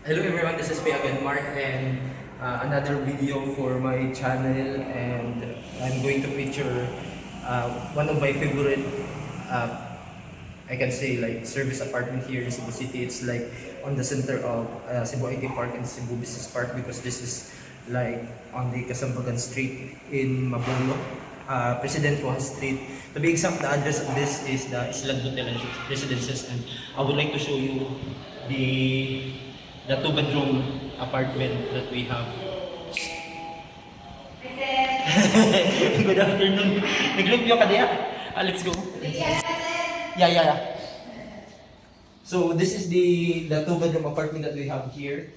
Hello everyone, this is me again, Mark, and another video for my channel, and I'm going to feature one of my favorite, I can say, like, service apartment here in Cebu City. It's like on the center of Cebu IT Park and Cebu Business Park, because this is like on the Kasambagan Street in Mabolo, President Rojas Street. To be exact, the address of this is the Island Hotel and Residences, and I would like to show you the two-bedroom apartment that we have. Good afternoon. Nag-review ka diya? Let's go. Yeah. So this is the two-bedroom apartment that we have here.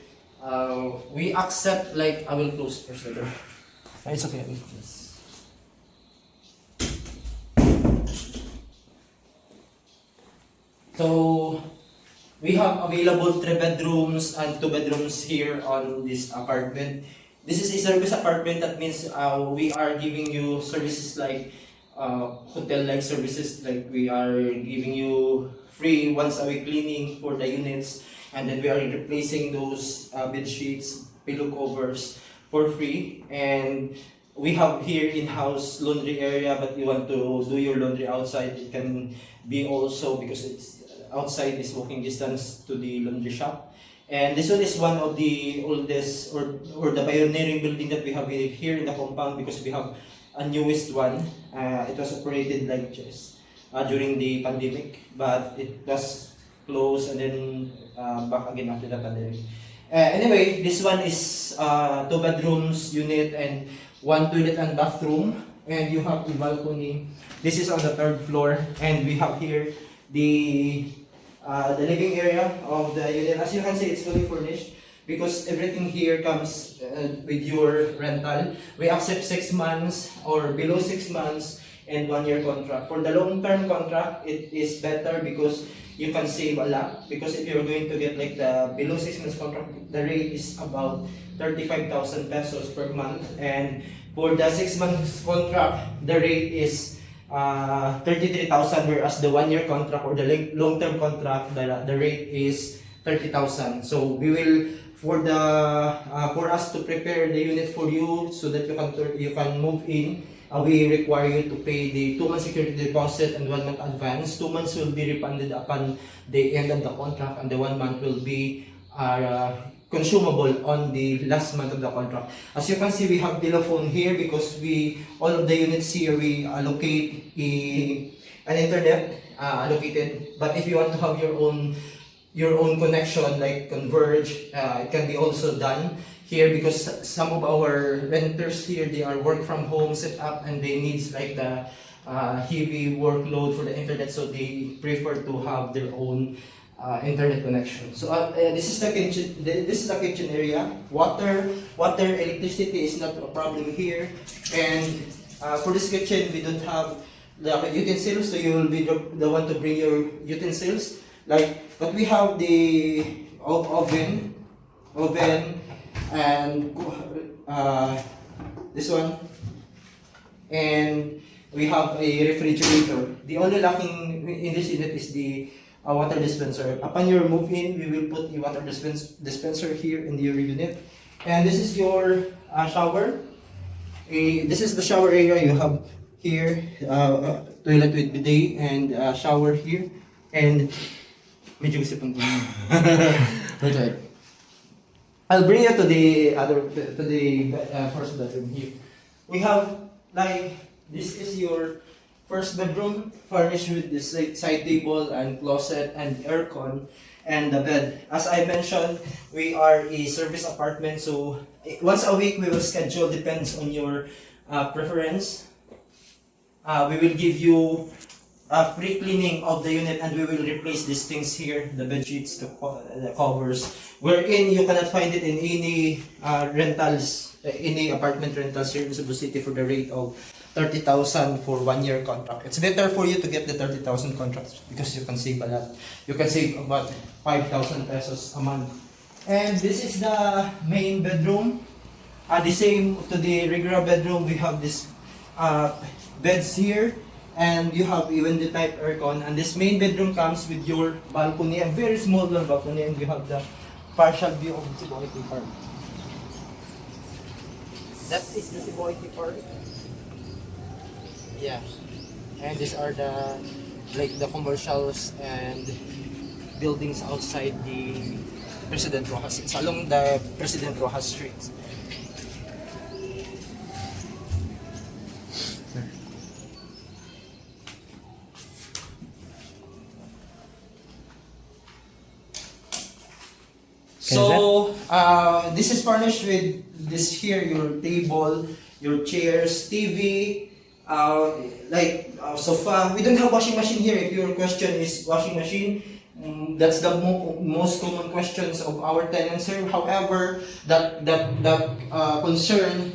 We accept, like, I will close first the door. It's okay. I will close. So we have available 3 bedrooms and 2 bedrooms here on this apartment. This is a service apartment. That means we are giving you services like hotel-like services. Like, we are giving you free once a week cleaning for the units, and then we are replacing those bed sheets, pillow covers for free. And we have here in-house laundry area, but you want to do your laundry outside, it can be also, because it's outside is walking distance to the laundry shop. And this one is one of the oldest or the pioneering building that we have here in the compound, because we have a newest one. It was operated like just during the pandemic, but it was closed and then back again after the pandemic. Anyway, this one is 2 bedrooms unit and 1 toilet and bathroom, and you have the balcony. This is on the 3rd floor, and we have here the living area of the unit. As you can see, it's fully furnished because everything here comes with your rental. We accept 6 months or below 6 months and 1-year contract. For the long-term contract, it is better because you can save a lot. Because if you're going to get like the below 6 months contract, the rate is about 35,000 pesos per month. And for the 6 months contract, the rate is 33,000, whereas the 1-year contract or the long-term contract, the rate is 30,000. So we will, for us to prepare the unit for you so that you can move in, we require you to pay the 2-month security deposit and 1 month advance. 2 months will be refunded upon the end of the contract, and the 1 month will be consumable on the last month of the contract. As you can see, we have telephone here because all of the units here, we allocate an internet allocated. But if you want to have your own connection like Converge, it can be also done here, because some of our renters here, they are work from home set up and they need like the heavy workload for the internet, so they prefer to have their own internet connection. So this is the kitchen. This is the kitchen area. Water, electricity is not a problem here. And for this kitchen, we don't have the utensils, so you will be the one to bring your utensils. But we have the oven, and this one, and we have a refrigerator. The only lacking in this unit is the water dispenser. Upon your move in, we will put the water dispenser here in your unit. And this is your shower. This is the shower area. You have here toilet with bidet and shower here. And medyo isipin ko. Okay. I'll bring you to the first bedroom here. We have, like, this is your first bedroom, furnished with this side table and closet and aircon and the bed. As I mentioned, we are a service apartment, so once a week we will schedule, depends on your preference. We will give you a free cleaning of the unit, and we will replace these things here, the bed sheets, the covers, wherein you cannot find it in any rentals, any apartment rentals here in Cebu City for the rate of 30,000 for 1-year contract. It's better for you to get the 30,000 contracts because you can save a lot. You can save about 5,000 pesos a month. And this is the main bedroom. The same to the regular bedroom, we have this beds here, and you have even the type aircon. And this main bedroom comes with your balcony, a very small balcony, and you have the partial view of Cebu IT Park. That is the Cebu IT Park. Yeah. And these are the commercials and buildings outside the President Rojas. It's along the President Rojas Street. So, this is furnished with this here, your table, your chairs, TV, sofa. We don't have washing machine here. If your question is washing machine, that's the most common questions of our tenants here. However, that concern,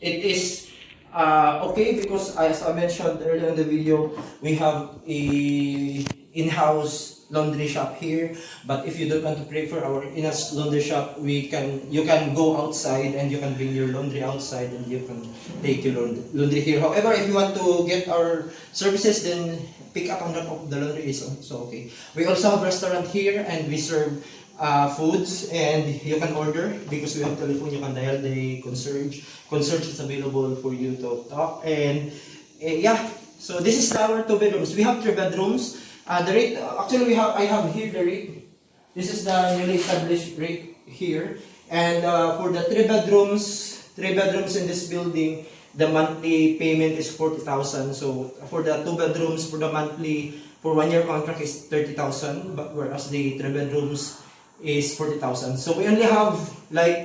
it is okay because as I mentioned earlier in the video, we have a in-house laundry shop here. But if you don't want to pay for our in-house laundry shop, you can go outside and you can bring your laundry outside and you can take your laundry here. However, if you want to get our services, then pick up and drop off the laundry is also okay. We also have restaurant here and we serve foods, and you can order because we have telephone. You can dial the concierge. Concierge is available for you to talk. And yeah, so this is our 2 bedrooms. We have 3 bedrooms. The rate, actually I have here the rate. This is the newly established rate here. And for the 3 bedrooms in this building, the monthly payment is 40,000. So for the 2 bedrooms, for the monthly, for 1 year contract is 30,000, but whereas the 3 bedrooms is 40,000. So we only have,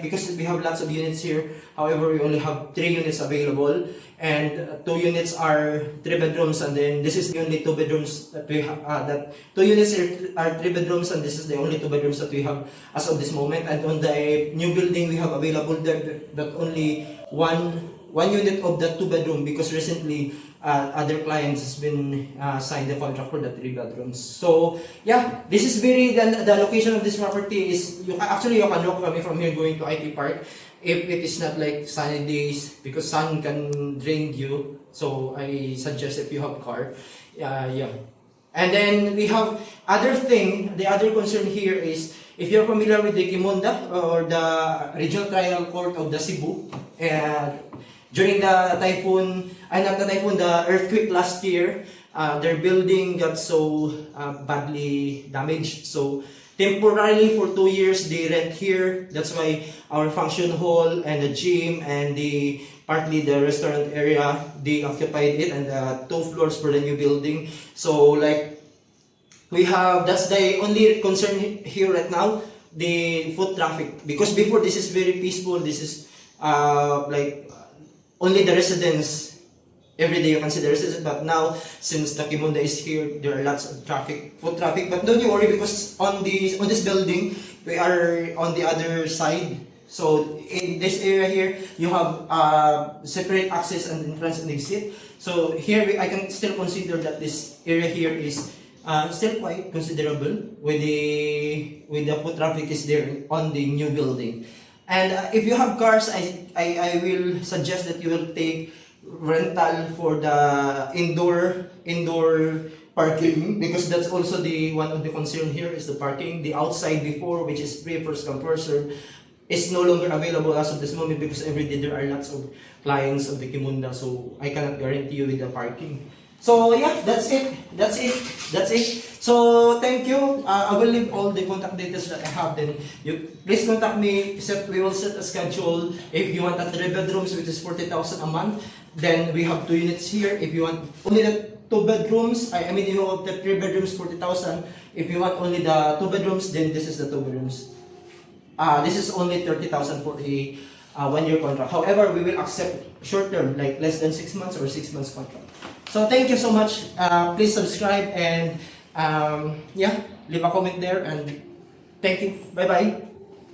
because we have lots of units here, however, we only have 3 units available, and 2 units are 3 bedrooms, and then this is the only 2 bedrooms that we have, that 2 units are 3 bedrooms, and this is the only 2 bedrooms that we have as of this moment. And on the new building, we have available there that only one unit of the 2 bedroom, because recently other clients has been signed the contract for the 3 bedrooms. So yeah, this is the location of this property is, you can look from here going to IT Park if it is not like sunny days, because sun can drain you. So I suggest if you have car, yeah. And then we have the other concern here is, if you're familiar with the Kimunda or the Regional Trial Court of the Cebu, during the earthquake last year, their building got so badly damaged. So temporarily for 2 years they rent here. That's why our function hall and the gym and partly the restaurant area, they occupied it, and the 2 floors for the new building. So that's the only concern here right now, the foot traffic. Because before, this is very peaceful. This is only the residents, every day you can see the residents, but now, since the Kimunda is here, there are lots of foot traffic. But don't you worry, because on this building, we are on the other side. So in this area here, you have separate access and entrance and exit. So here, I can still consider that this area here is still quite considerable with the foot traffic is there on the new building. And if you have cars, I will suggest that you will take rental for the indoor parking, because that's also one of the concern here is the parking. The outside before, which is free, first come first serve, is no longer available as of this moment, because every day there are lots of clients of the Kimunda, so I cannot guarantee you with the parking. So yeah, that's it. So thank you. I will leave all the contact details that I have. Then you please contact me. We will set a schedule. If you want 3 bedrooms, which is 40,000 a month, then we have 2 units here. If you want only the 2 bedrooms, if you want the 3 bedrooms, 40,000. If you want only the 2 bedrooms, then this is the 2 bedrooms. This is only 30,000 for a 1 year contract. However, we will accept short term, like less than 6 months or 6 months contract. So thank you so much. Please subscribe and leave a comment there, and thank you. Bye bye.